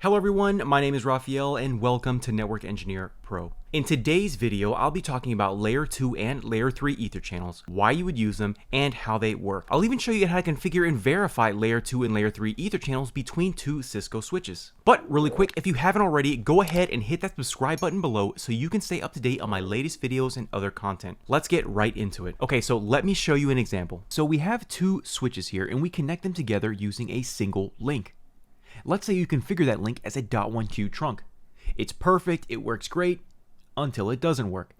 Hello everyone, my name is Rafael and welcome to Network Engineer Pro. In today's video, I'll be talking about Layer 2 and Layer 3 EtherChannels, why you would use them, and how they work. I'll even show you how to configure and verify Layer 2 and Layer 3 EtherChannels between two Cisco switches. But really quick, if you haven't already, go ahead and hit that subscribe button below so you can stay up to date on my latest videos and other content. Let's get right into it. Okay, so let me show you an example. So we have two switches here and we connect them together using a single link. Let's say you configure that link as a .1Q trunk. It's perfect, it works great, until it doesn't work.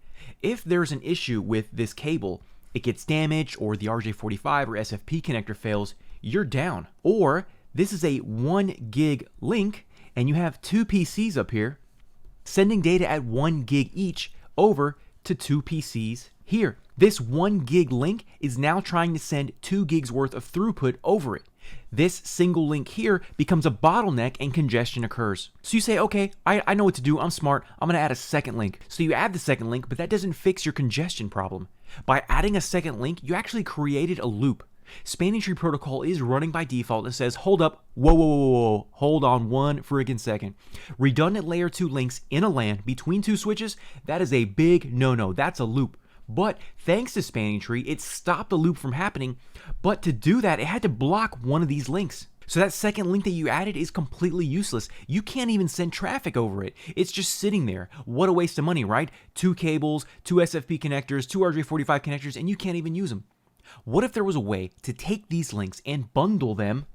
If there's an issue with this cable, it gets damaged or the RJ45 or SFP connector fails, you're down. Or this is a 1 gig link and you have two PCs up here sending data at 1 gig each over to two PCs here. This 1 gig link is now trying to send 2 gigs worth of throughput over it. This single link here becomes a bottleneck and congestion occurs. So you say, okay, I know what to do, I'm smart, I'm gonna add a second link. So you add the second link, but that doesn't fix your congestion problem. By adding a second link, you actually created a loop. Spanning tree protocol is running by default and says, hold up, whoa, hold on one friggin' second. Redundant layer 2 links in a LAN between two switches, that is a big no-no, that's a loop. But thanks to Spanning Tree, it stopped the loop from happening, but to do that, it had to block one of these links. So that second link that you added is completely useless. You can't even send traffic over it. It's just sitting there. What a waste of money, right? Two cables, two SFP connectors, two RJ45 connectors, and you can't even use them. What if there was a way to take these links and bundle them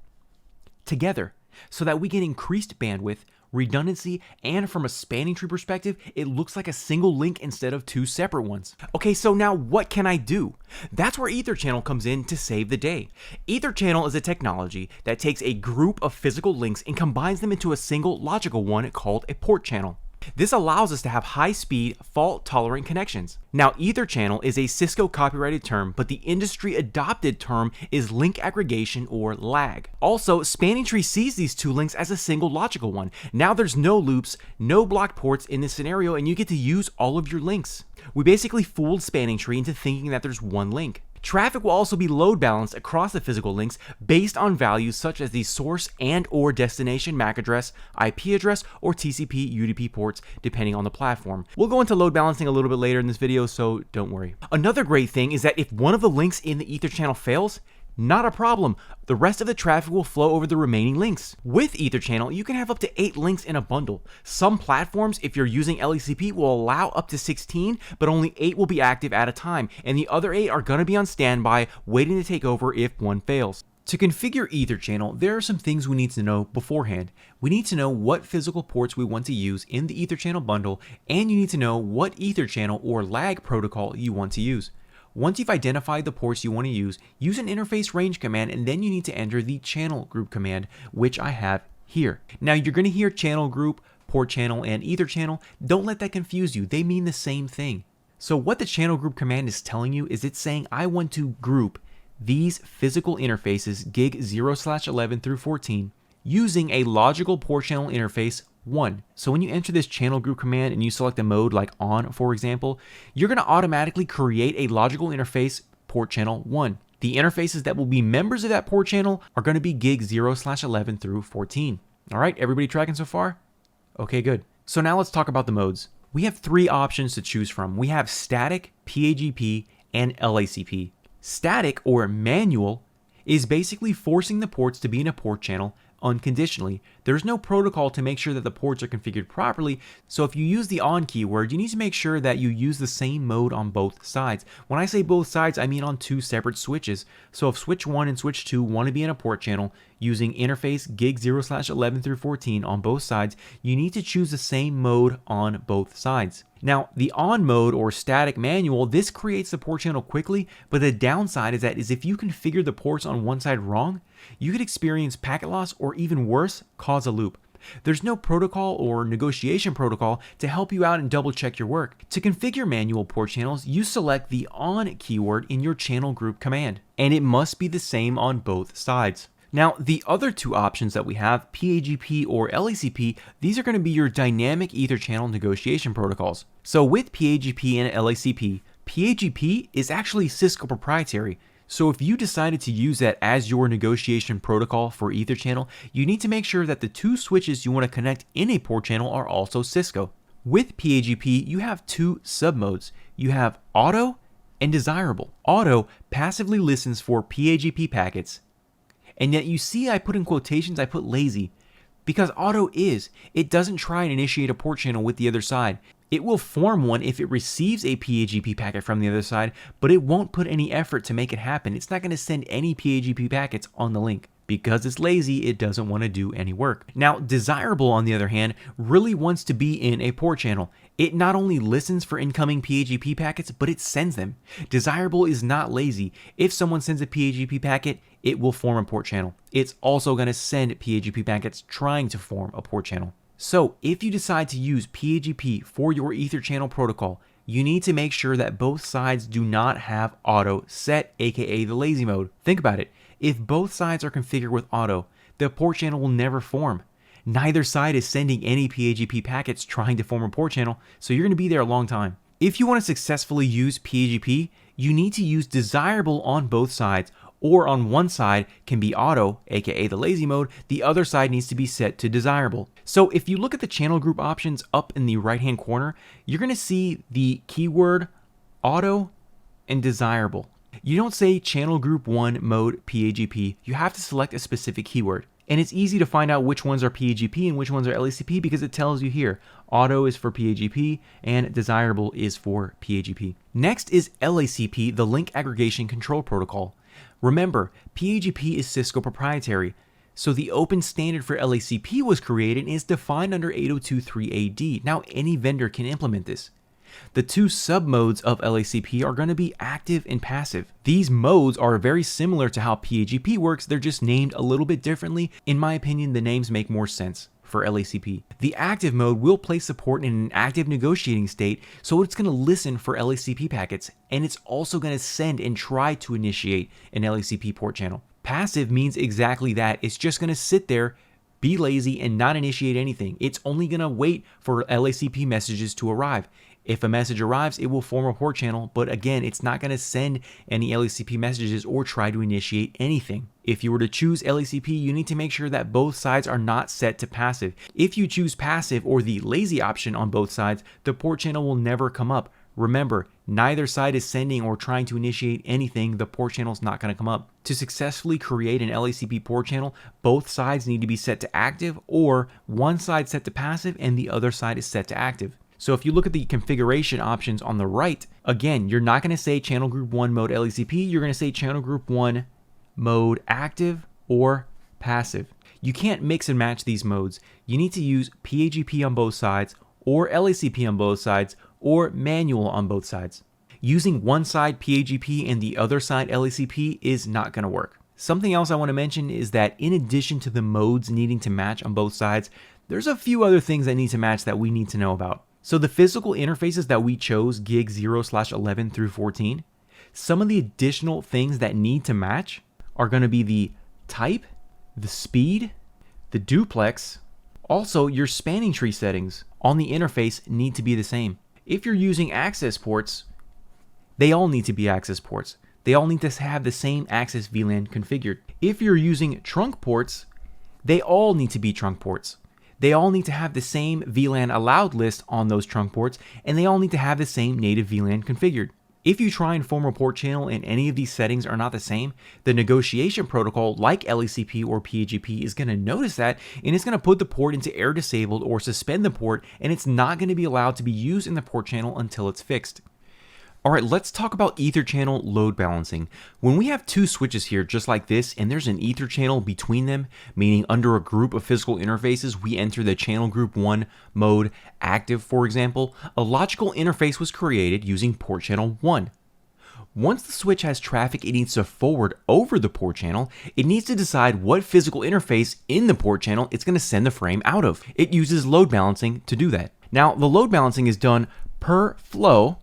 together so that we get increased bandwidth, redundancy, and from a spanning tree perspective, it looks like a single link instead of two separate ones. Okay, so now what can I do? That's where EtherChannel comes in to save the day. EtherChannel is a technology that takes a group of physical links and combines them into a single logical one called a port channel. This allows us to have high-speed, fault-tolerant connections. Now, EtherChannel is a Cisco copyrighted term, but the industry-adopted term is link aggregation or lag. Also, Spanning Tree sees these two links as a single logical one. Now there's no loops, no blocked ports in this scenario, and you get to use all of your links. We basically fooled Spanning Tree into thinking that there's one link. Traffic will also be load balanced across the physical links based on values such as the source and or destination MAC address, IP address, or TCP UDP ports depending on the platform. We'll go into load balancing a little bit later in this video, so don't worry. Another great thing is that if one of the links in the EtherChannel fails, not a problem. The rest of the traffic will flow over the remaining links. With EtherChannel, you can have up to 8 links in a bundle. Some platforms, if you're using LACP, will allow up to 16, but only 8 will be active at a time, and the other 8 are going to be on standby, waiting to take over if one fails. To configure EtherChannel, there are some things we need to know beforehand. We need to know what physical ports we want to use in the EtherChannel bundle, and you need to know what EtherChannel or lag protocol you want to use. Once you've identified the ports you want to use an interface range command, and then you need to enter the channel group command, which I have here. Now you're going to hear channel group, port channel, and EtherChannel. Don't let that confuse you. They mean the same thing. So what the channel group command is telling you is it's saying I want to group these physical interfaces gig 0/11 through 14 using a logical port channel interface 1. So when you enter this channel group command and you select a mode like on, for example, you're going to automatically create a logical interface port channel 1. The interfaces that will be members of that port channel are going to be gig 0/11 through 14. All right, everybody tracking so far? Okay, good. So now let's talk about the modes. We have 3 options to choose from. We have static, PAgP, and LACP. Static or manual is basically forcing the ports to be in a port channel unconditionally. There's no protocol to make sure that the ports are configured properly, so if you use the on keyword, you need to make sure that you use the same mode on both sides. When I say both sides, I mean on 2 separate switches. So if switch 1 and switch 2 want to be in a port channel using interface gig 0/11 through 14 on both sides, you need to choose the same mode on both sides. Now, the on mode or static manual, this creates the port channel quickly, but the downside is that if you configure the ports on one side wrong, you could experience packet loss or even worse, cause a loop. There's no protocol or negotiation protocol to help you out and double check your work. To configure manual port channels, you select the on keyword in your channel group command, and it must be the same on both sides. Now, the other 2 options that we have, PAgP or LACP, these are going to be your dynamic EtherChannel negotiation protocols. So with PAgP and LACP, PAgP is actually Cisco proprietary. So if you decided to use that as your negotiation protocol for EtherChannel, you need to make sure that the two switches you want to connect in a port channel are also Cisco. With PAgP, you have two submodes. You have auto and desirable. Auto passively listens for PAgP packets, and yet you see I put in quotations, I put lazy, because auto it doesn't try and initiate a port channel with the other side. It will form one if it receives a PAgP packet from the other side, but it won't put any effort to make it happen. It's not going to send any PAgP packets on the link. Because it's lazy, it doesn't want to do any work. Now, desirable, on the other hand, really wants to be in a port channel. It not only listens for incoming PAgP packets, but it sends them. Desirable is not lazy. If someone sends a PAgP packet, it will form a port channel. It's also going to send PAgP packets trying to form a port channel. So, if you decide to use PAgP for your EtherChannel protocol, you need to make sure that both sides do not have auto set, aka the lazy mode. Think about it. If both sides are configured with auto, the port channel will never form. Neither side is sending any PAgP packets trying to form a port channel, so you're going to be there a long time. If you want to successfully use PAgP, you need to use desirable on both sides, or on one side can be auto, aka the lazy mode, the other side needs to be set to desirable. So if you look at the channel group options up in the right hand corner, you're going to see the keyword auto and desirable. You don't say channel group 1 mode PAgP, you have to select a specific keyword. And it's easy to find out which ones are PAgP and which ones are LACP because it tells you here. Auto is for PAgP and desirable is for PAgP. Next is LACP, the Link Aggregation Control Protocol. Remember, PAgP is Cisco proprietary, so the open standard for LACP was created and is defined under 802.3ad. Now any vendor can implement this. The two submodes of LACP are going to be active and passive. These modes are very similar to how PAgP works, they're just named a little bit differently. In my opinion, the names make more sense for LACP. The active mode will place support in an active negotiating state, so it's going to listen for LACP packets, and it's also going to send and try to initiate an LACP port channel. Passive means exactly that. It's just going to sit there, be lazy, and not initiate anything. It's only going to wait for LACP messages to arrive. If a message arrives, it will form a port channel, but again, it's not going to send any LACP messages or try to initiate anything. If you were to choose LACP, you need to make sure that both sides are not set to passive. If you choose passive or the lazy option on both sides, the port channel will never come up. Remember, neither side is sending or trying to initiate anything, the port channel is not going to come up. To successfully create an LACP port channel, both sides need to be set to active, or one side set to passive and the other side is set to active. So if you look at the configuration options on the right, again, you're not going to say channel group 1 mode LACP, you're going to say channel group 1 mode active or passive. You can't mix and match these modes. You need to use PAgP on both sides, or LACP on both sides, or manual on both sides. Using one side PAgP and the other side LACP is not going to work. Something else I want to mention is that in addition to the modes needing to match on both sides, there's a few other things that need to match that we need to know about. So the physical interfaces that we chose, gig 0/11 through 14, some of the additional things that need to match are going to be the type, the speed, the duplex. Also, your spanning tree settings on the interface need to be the same. If you're using access ports, they all need to be access ports. They all need to have the same access VLAN configured. If you're using trunk ports, they all need to be trunk ports. They all need to have the same VLAN allowed list on those trunk ports, and they all need to have the same native VLAN configured. If you try and form a port channel and any of these settings are not the same, the negotiation protocol like LACP or PAgP is going to notice that, and it's going to put the port into air disabled or suspend the port, and it's not going to be allowed to be used in the port channel until it's fixed. Alright, let's talk about EtherChannel load balancing. When we have two switches here just like this and there's an EtherChannel between them, meaning under a group of physical interfaces we enter the channel group 1 mode active, for example, a logical interface was created using port channel 1. Once the switch has traffic it needs to forward over the port channel, it needs to decide what physical interface in the port channel it's going to send the frame out of. It uses load balancing to do that. Now, the load balancing is done per flow,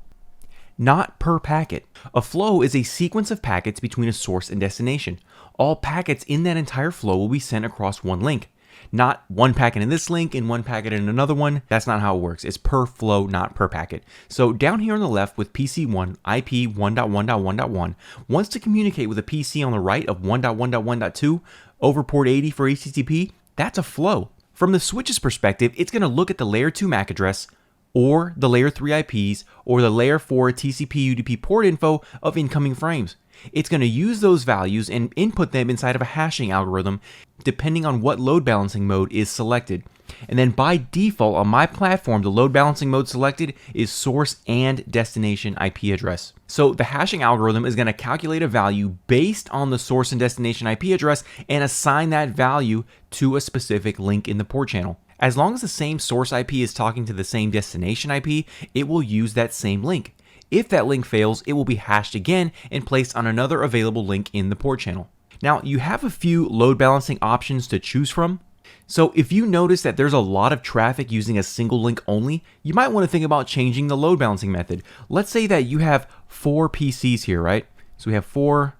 not per packet. A flow is a sequence of packets between a source and destination. All packets in that entire flow will be sent across one link. Not one packet in this link and one packet in another one. That's not how it works. It's per flow, not per packet. So down here on the left with PC1, IP 1.1.1.1 wants to communicate with a PC on the right of 1.1.1.2 over port 80 for HTTP. That's a flow. From the switch's perspective, it's going to look at the layer 2 MAC address or the layer 3 IPs or the layer 4 TCP UDP port info of incoming frames. It's going to use those values and input them inside of a hashing algorithm depending on what load balancing mode is selected. And then by default on my platform, the load balancing mode selected is source and destination IP address. So the hashing algorithm is going to calculate a value based on the source and destination IP address and assign that value to a specific link in the port channel. As long as the same source IP is talking to the same destination IP, it will use that same link. If that link fails, it will be hashed again and placed on another available link in the port channel. Now, you have a few load balancing options to choose from. So if you notice that there's a lot of traffic using a single link only, you might want to think about changing the load balancing method. Let's say that you have 4 PCs here, right? So we have 4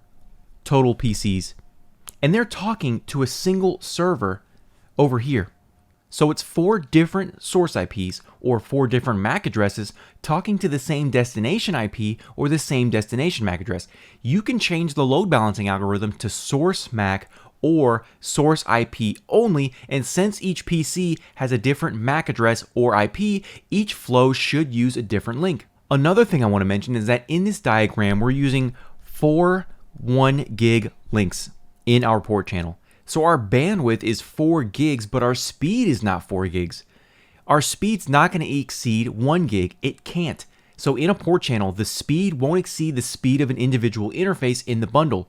total PCs, and they're talking to a single server over here. So it's 4 different source IPs or 4 different MAC addresses talking to the same destination IP or the same destination MAC address. You can change the load balancing algorithm to source MAC or source IP only, and since each PC has a different MAC address or IP, each flow should use a different link. Another thing I want to mention is that in this diagram, we're using 4 1 gig links in our port channel. So our bandwidth is 4 gigs, but our speed is not 4 gigs. Our speed's not going to exceed 1 gig. It can't. So in a port channel, the speed won't exceed the speed of an individual interface in the bundle.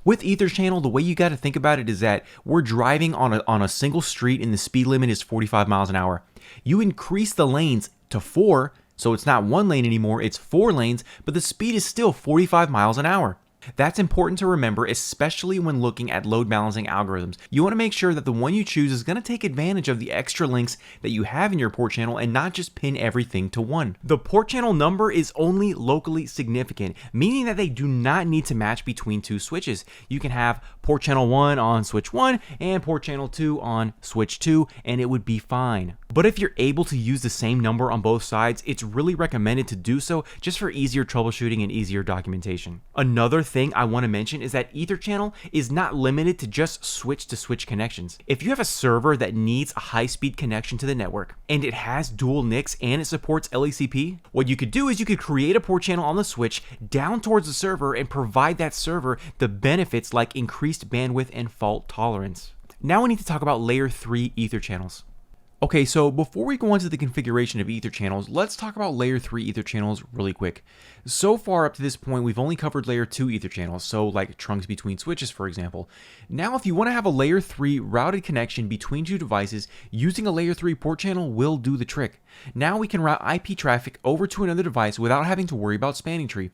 With EtherChannel, the way you got to think about it is that we're driving on a single street and the speed limit is 45 miles an hour. You increase the lanes to 4, so it's not 1 lane anymore, it's 4 lanes, but the speed is still 45 miles an hour. That's important to remember, especially when looking at load balancing algorithms. You want to make sure that the one you choose is going to take advantage of the extra links that you have in your port channel and not just pin everything to 1. The port channel number is only locally significant, meaning that they do not need to match between 2 switches. You can have port channel 1 on switch 1 and port channel 2 on switch 2, and it would be fine. But if you're able to use the same number on both sides, it's really recommended to do so just for easier troubleshooting and easier documentation. Another thing I want to mention is that EtherChannel is not limited to just switch-to-switch connections. If you have a server that needs a high-speed connection to the network and it has dual NICs and it supports LACP, what you could do is you could create a port channel on the switch down towards the server and provide that server the benefits like increased bandwidth and fault tolerance. Now we need to talk about layer 3 EtherChannels. Okay, so before we go on to the configuration of EtherChannels, let's talk about layer 3 EtherChannels really quick. So far up to this point, we've only covered layer 2 EtherChannels, so like trunks between switches, for example. Now, if you want to have a layer 3 routed connection between 2 devices, using a layer 3 port channel will do the trick. Now we can route IP traffic over to another device without having to worry about spanning tree.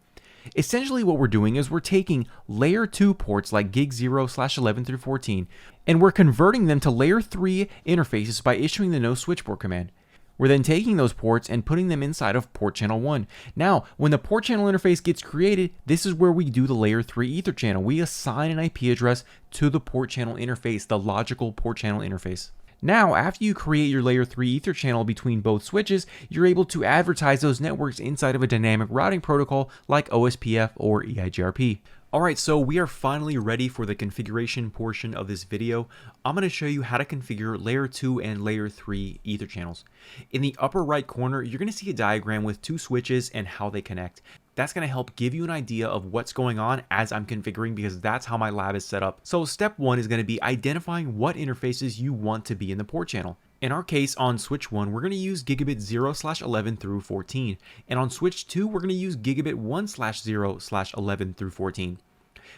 Essentially what we're doing is we're taking layer 2 ports like gig 0/11 through 14, and we're converting them to layer 3 interfaces by issuing the no switchport command. We're then taking those ports and putting them inside of port channel 1. Now, when the port channel interface gets created, this is where we do the layer 3 ether channel. We assign an IP address to the port channel interface, the logical port channel interface. Now, after you create your layer 3 ether channel between both switches, you're able to advertise those networks inside of a dynamic routing protocol like OSPF or EIGRP. Alright, so we are finally ready for the configuration portion of this video. I'm going to show you how to configure layer 2 and layer 3 ether channels. In the upper right corner, you're going to see a diagram with 2 switches and how they connect. That's going to help give you an idea of what's going on as I'm configuring, because that's how my lab is set up. So step 1 is going to be identifying what interfaces you want to be in the port channel. In our case, on switch 1, we're going to use gigabit 0/11 through 14. And on switch 2, we're going to use gigabit 1/0/11 through 14.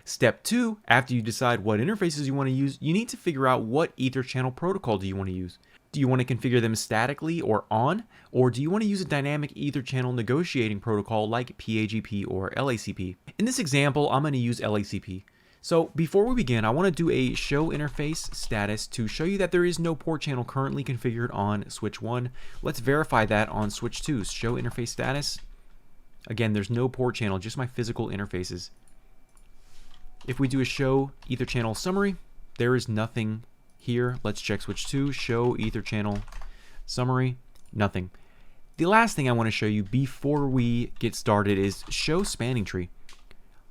Step 2, after you decide what interfaces you want to use, you need to figure out what EtherChannel protocol do you want to use. Do you want to configure them statically or on, or do you want to use a dynamic EtherChannel negotiating protocol like PAgP or LACP? In this example, I'm going to use LACP. So before we begin, I want to do a show interface status to show you that there is no port channel currently configured on switch 1. Let's verify that on switch 2. Show interface status. Again, there's no port channel, just my physical interfaces. If we do a show EtherChannel summary, there is nothing here. Let's check switch 2, show EtherChannel summary, nothing. The last thing I want to show you before we get started is show spanning tree.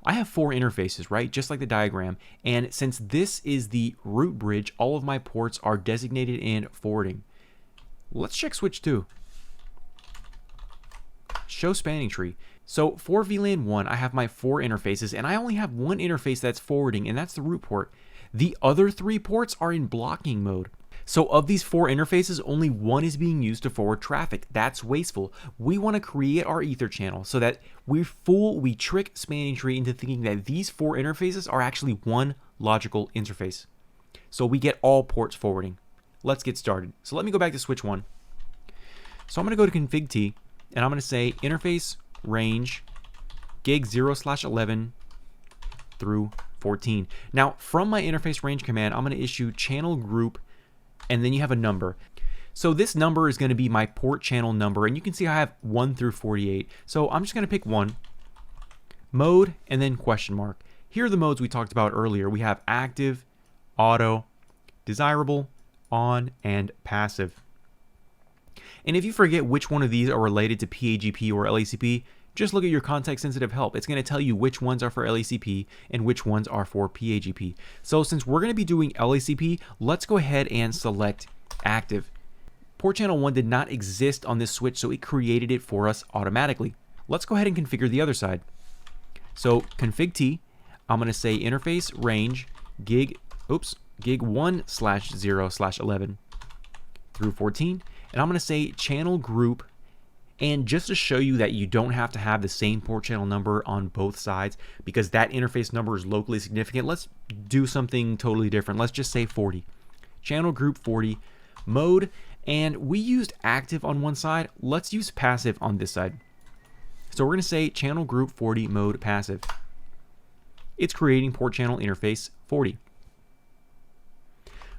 I have 4 interfaces, right? Just like the diagram. And since this is the root bridge, all of my ports are designated in forwarding. Let's check switch 2. Show spanning tree. So for VLAN 1, I have my 4 interfaces, and I only have one interface that's forwarding, and that's the root port. The other 3 ports are in blocking mode. So of these 4 interfaces, only one is being used to forward traffic. That's wasteful. We want to create our ether channel so that we trick spanning tree into thinking that these 4 interfaces are actually one logical interface. So we get all ports forwarding. Let's get started. So let me go back to switch 1. So I'm going to go to config T, and I'm going to say interface range gig 0/11 through 14. Now from my interface range command, I'm going to issue channel group, and then you have a number. So this number is going to be my port channel number, and you can see I have 1 through 48. So I'm just going to pick 1, mode, and then question mark. Here are the modes we talked about earlier. We have active, auto, desirable, on, and passive. And if you forget which one of these are related to PAgP or LACP, just look at your context-sensitive help. It's going to tell you which ones are for LACP and which ones are for PAgP. So since we're going to be doing LACP, let's go ahead and select active. Port channel 1 did not exist on this switch, so it created it for us automatically. Let's go ahead and configure the other side. So config T, I'm going to say interface range gig 1/0/11 through 14, and I'm going to say channel group. And just to show you that you don't have to have the same port channel number on both sides, because that interface number is locally significant, let's do something totally different. Let's just say 40. Channel group 40, mode, and we used active on one side. Let's use passive on this side. So we're going to say channel group 40, mode passive. It's creating port channel interface 40.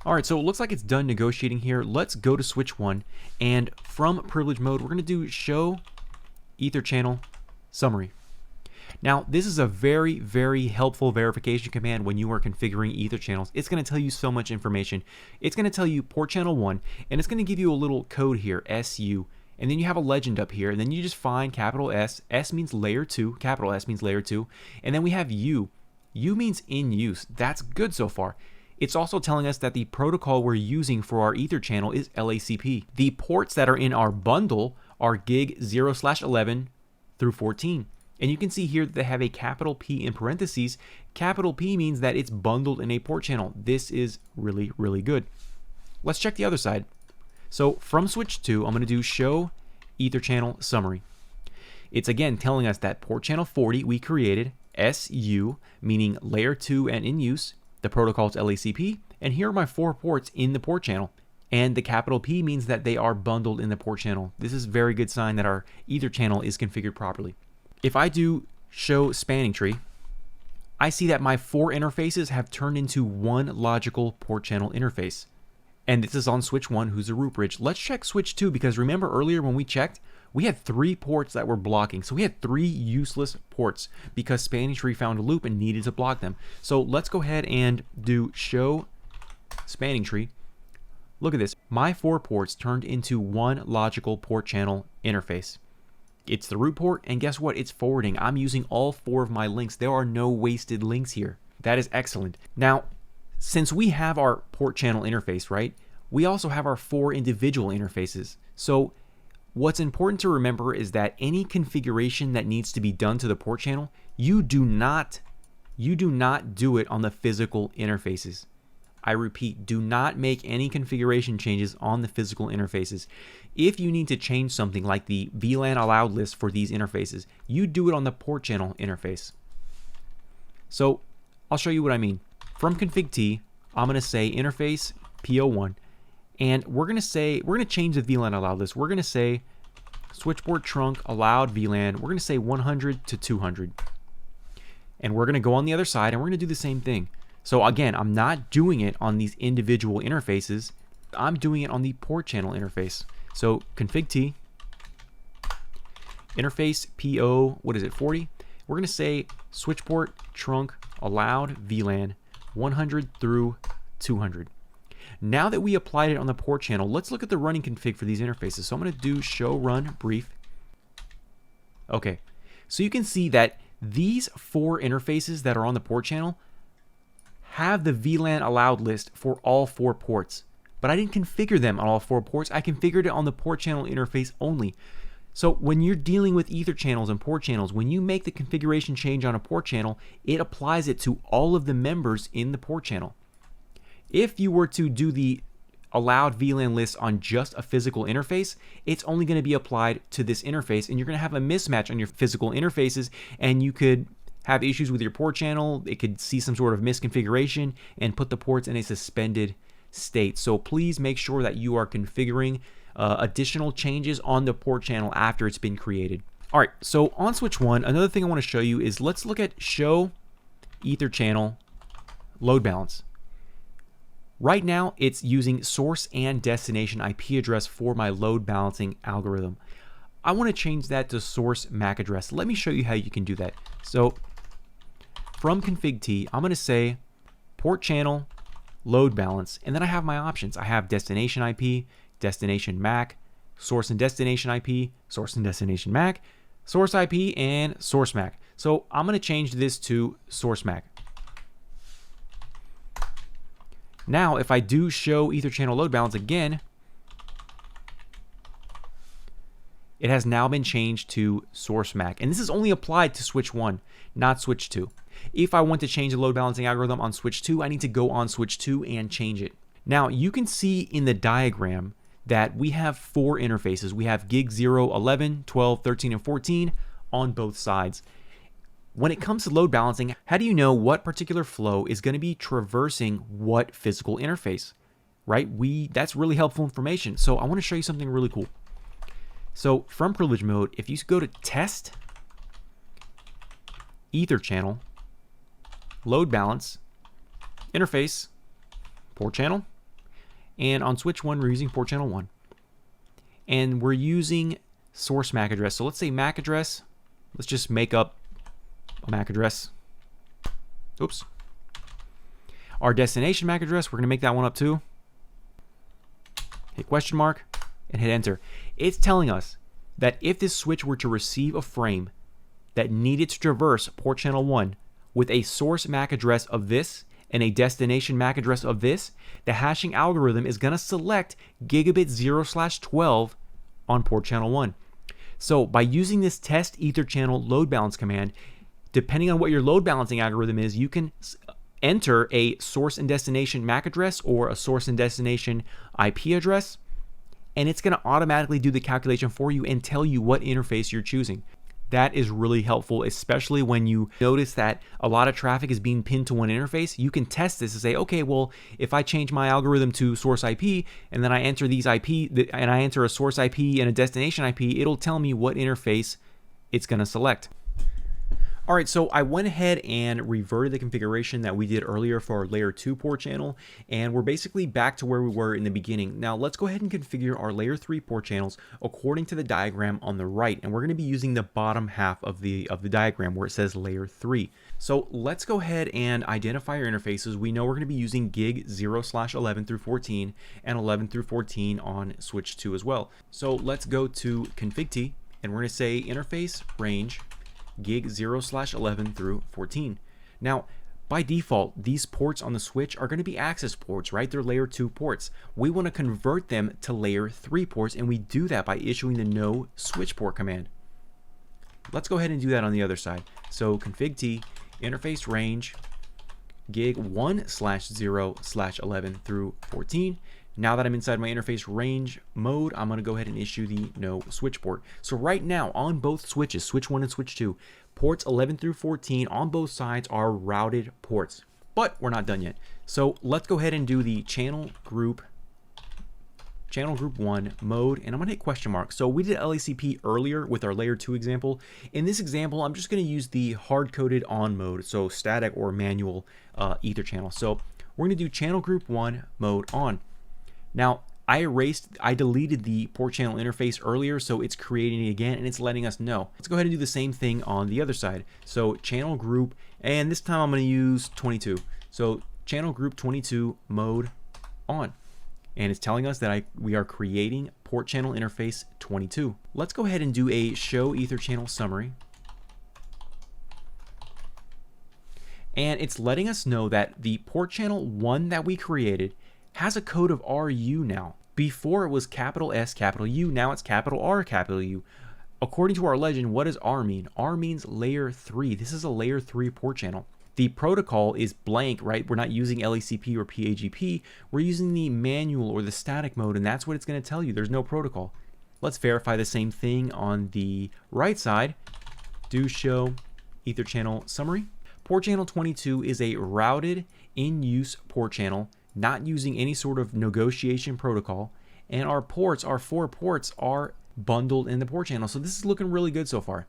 All right, so it looks like it's done negotiating here. Let's go to switch 1, and from privilege mode, we're going to do show EtherChannel summary. Now, this is a very, very helpful verification command when you are configuring ether channels. It's going to tell you so much information. It's going to tell you port channel 1, and it's going to give you a little code here, SU, and then you have a legend up here, and then you just find capital S. S means layer 2, capital S means layer 2, and then we have U. U means in use. That's good so far. It's also telling us that the protocol we're using for our ether channel is LACP. The ports that are in our bundle are gig 0/11 through 14. And you can see here that they have a capital P in parentheses. Capital P means that it's bundled in a port channel. This is really, really good. Let's check the other side. So from switch 2, I'm going to do show ether channel summary. It's again telling us that port channel 40 we created, SU, meaning layer 2 and in use. The protocol is LACP, and here are my 4 ports in the port channel. And the capital P means that they are bundled in the port channel. This is a very good sign that our ether channel is configured properly. If I do show spanning tree, I see that my 4 interfaces have turned into one logical port channel interface. And this is on switch 1, who's the root bridge. Let's check switch 2, because remember earlier when we checked, we had 3 ports that were blocking. So we had 3 useless ports because spanning tree found a loop and needed to block them. So let's go ahead and do show spanning tree. Look at this. My 4 ports turned into one logical port channel interface. It's the root port, and guess what? It's forwarding. I'm using all 4 of my links. There are no wasted links here. That is excellent. Now, since we have our port channel interface, right, we also have our 4 individual interfaces. So what's important to remember is that any configuration that needs to be done to the port channel, you do not do it on the physical interfaces. I repeat, do not make any configuration changes on the physical interfaces. If you need to change something like the VLAN allowed list for these interfaces, you do it on the port channel interface. So I'll show you what I mean. From config T, I'm going to say interface PO1, and we're going to change the VLAN allowed list. We're going to say switchboard trunk allowed VLAN. We're going to say 100 to 200. And we're going to go on the other side and we're going to do the same thing. So again, I'm not doing it on these individual interfaces. I'm doing it on the port channel interface. So config T, interface PO, 40? We're going to say switchport trunk allowed VLAN 100 through 200. Now that we applied it on the port channel, let's look at the running config for these interfaces. So I'm going to do show run brief. Okay, so you can see that these 4 interfaces that are on the port channel have the VLAN allowed list for all 4 ports. But I didn't configure them on all 4 ports. I configured it on the port channel interface only. So when you're dealing with ether channels and port channels, when you make the configuration change on a port channel, it applies it to all of the members in the port channel. If you were to do the allowed VLAN list on just a physical interface, it's only going to be applied to this interface, and you're going to have a mismatch on your physical interfaces, and you could have issues with your port channel. It could see some sort of misconfiguration and put the ports in a suspended state. So please make sure that you are configuring additional changes on the port channel after it's been created. All right, so on switch 1, another thing I want to show you is let's look at show EtherChannel load balance. Right now, it's using source and destination IP address for my load balancing algorithm. I want to change that to source MAC address. Let me show you how you can do that. So from config T, I'm going to say port channel load balance, and then I have my options. I have destination IP, destination MAC, source and destination IP, source and destination MAC, source IP, and source MAC. So I'm going to change this to source MAC. Now, if I do show EtherChannel load balance again, it has now been changed to source MAC. And this is only applied to switch 1, not switch 2. If I want to change the load balancing algorithm on switch 2, I need to go on switch 2 and change it. Now, you can see in the diagram that we have 4 interfaces. We have gig 0, 11, 12, 13, and 14 on both sides. When it comes to load balancing, how do you know what particular flow is going to be traversing what physical interface, right? That's really helpful information. So I want to show you something really cool. So from privilege mode, if you go to test EtherChannel load balance interface port channel, and on switch 1 we're using port channel 1, and we're using source MAC address. So let's say MAC address. Let's just make up a MAC address. Oops. Our destination MAC address, we're going to make that one up too. Hit question mark and hit enter. It's telling us that if this switch were to receive a frame that needed to traverse port channel 1 with a source MAC address of this and a destination MAC address of this, the hashing algorithm is going to select gigabit 0/12 on port channel 1. So by using this test EtherChannel load balance command, depending on what your load balancing algorithm is, you can enter a source and destination MAC address or a source and destination IP address, and it's going to automatically do the calculation for you and tell you what interface you're choosing. That is really helpful, especially when you notice that a lot of traffic is being pinned to one interface. You can test this and say, okay, well, if I change my algorithm to source IP and then I enter these IP and I enter a source IP and a destination IP, it'll tell me what interface it's going to select. All right, so I went ahead and reverted the configuration that we did earlier for our layer 2 port channel, and we're basically back to where we were in the beginning. Now let's go ahead and configure our layer 3 port channels according to the diagram on the right, and we're going to be using the bottom half of the diagram where it says layer 3. So let's go ahead and identify our interfaces. We know we're going to be using gig 0/11 through 14 and 11 through 14 on switch 2 as well. So let's go to config T, and we're going to say interface range gig 0/11 through 14. Now, by default, these ports on the switch are going to be access ports, right? They're layer 2 ports. We want to convert them to layer 3 ports, and we do that by issuing the no switch port command. Let's go ahead and do that on the other side. So config T, interface range gig 1/0/11 through 14. Now that I'm inside my interface range mode, I'm going to go ahead and issue the no switch port. So right now on both switches, switch 1 and switch 2, ports 11 through 14 on both sides are routed ports. But we're not done yet. So let's go ahead and do the channel group 1 mode, and I'm going to hit question mark. So we did LACP earlier with our layer 2 example. In this example, I'm just going to use the hard-coded on mode, so static or manual EtherChannel. So we're going to do channel group 1 mode on. Now, I deleted the port channel interface earlier, so it's creating it again, and it's letting us know. Let's go ahead and do the same thing on the other side. So channel group, and this time I'm going to use 22. So channel group 22 mode on. And it's telling us that we are creating port channel interface 22. Let's go ahead and do a show EtherChannel summary. And it's letting us know that the port channel 1 that we created has a code of RU now. Before it was capital S, capital U, now it's capital R, capital U. According to our legend, what does R mean? R means layer 3. This is a layer 3 port channel. The protocol is blank, right? We're not using LACP or PAgP. We're using the manual or the static mode, and that's what it's going to tell you. There's no protocol. Let's verify the same thing on the right side. Do show EtherChannel summary. Port channel 22 is a routed in-use port channel, not using any sort of negotiation protocol, and our 4 ports are bundled in the port channel. So this is looking really good so far.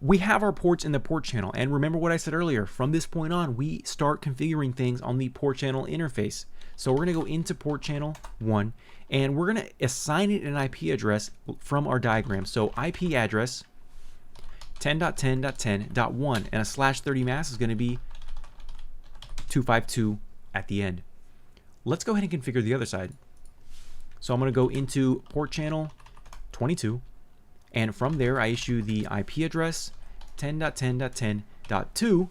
We have our ports in the port channel, and remember what I said earlier, from this point on we start configuring things on the port channel interface. So we're going to go into port channel 1 and we're going to assign it an IP address from our diagram. So IP address 10.10.10.1 and a /30 mask is going to be 252 at the end. Let's go ahead and configure the other side. So I'm going to go into port channel 22, and from there I issue the IP address 10.10.10.2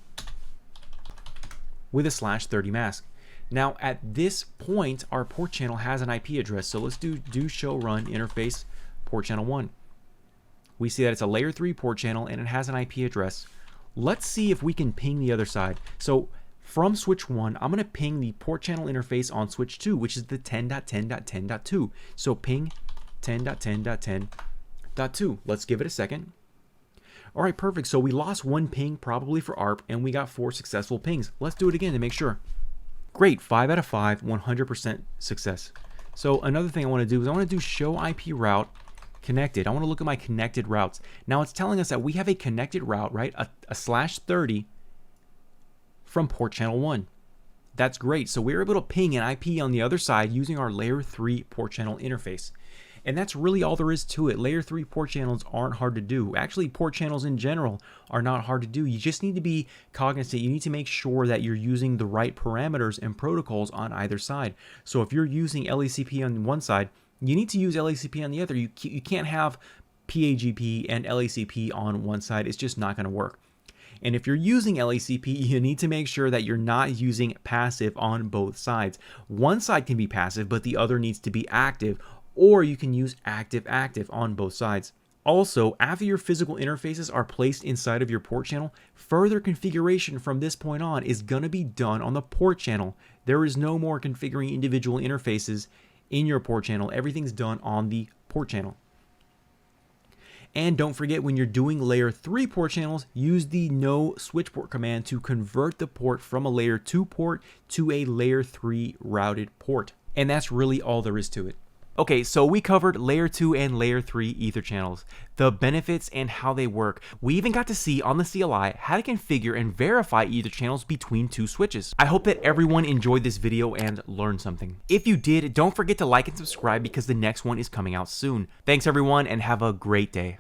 with a /30 mask. Now at this point our port channel has an IP address, so let's do show run interface port channel 1. We see that it's a layer 3 port channel and it has an IP address. Let's see if we can ping the other side. So from switch 1, I'm going to ping the port channel interface on switch 2, which is the 10.10.10.2. So ping 10.10.10.2. Let's give it a second. All right, perfect. So we lost 1 ping probably for ARP and we got 4 successful pings. Let's do it again to make sure. Great, 5 out of 5, 100% success. So another thing I want to do is I want to do show IP route connected. I want to look at my connected routes. Now it's telling us that we have a connected route, right? A /30 from port channel 1. That's great. So we're able to ping an IP on the other side using our layer 3 port channel interface. And that's really all there is to it. Layer 3 port channels aren't hard to do. Actually, port channels in general are not hard to do. You just need to be cognizant. You need to make sure that you're using the right parameters and protocols on either side. So if you're using LACP on one side, you need to use LACP on the other. You can't have PAgP and LACP on one side. It's just not going to work. And if you're using LACP, you need to make sure that you're not using passive on both sides. One side can be passive, but the other needs to be active, or you can use active on both sides. Also, after your physical interfaces are placed inside of your port channel, further configuration from this point on is going to be done on the port channel. There is no more configuring individual interfaces in your port channel. Everything's done on the port channel. And don't forget, when you're doing layer 3 port channels, use the no switch port command to convert the port from a layer 2 port to a layer 3 routed port. And that's really all there is to it. Okay, so we covered layer 2 and layer 3 EtherChannels, the benefits and how they work. We even got to see on the CLI how to configure and verify EtherChannels between 2 switches. I hope that everyone enjoyed this video and learned something. If you did, don't forget to like and subscribe because the next one is coming out soon. Thanks everyone and have a great day.